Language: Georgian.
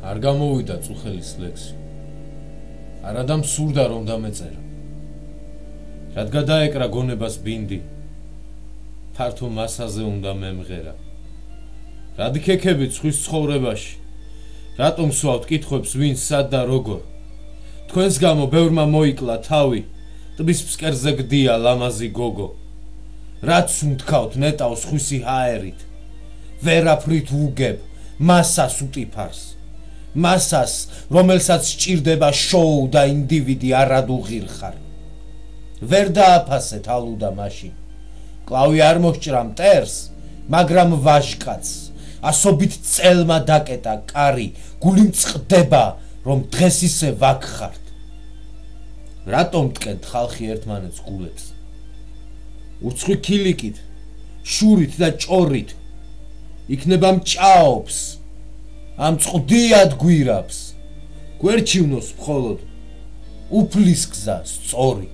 არ გამოვიდა წუხელის ლექსი. არადამ სურდა რომ დამეწერა. რად გადაეკრა გონებას ბინდი. თართო მასაზე უნდა მემღერა. რად იქექებით სხვის ცხოვრებაში. რატომ სვავთ კითხვებს ვინ სად და როგორ. თქვენს გამო ბევრმა მოიკლა თავი. ტბის ფსკერზე გდია ლამაზი გოგო. რაც უთქავთ ნეტავს ხვისი ჰაერით. ვერაფრით უგებ მასას უტიფარს. მასას, რომელსაც სჭირდება შოუ და ინდივიდი არად უღირხარ. ვერ დააფასეთ ალუდა მაშინ. კლავი არ მოსჭრა მტერს, მაგრამ ვაჟკაცს. ასობით წელმა დაკეტა კარი, გული მწყდება, რომ დღეს ისე ვაგხართ. რატომ ტკენთ ხალხი ერთმანეთს გულებს? უცხი ქილიკით, შურით და ჭორით იქნება მჭაობს. ამ წყდიად გვირაბს. გვერჩივნოს მხოლოდ უფლის გზა სწორი.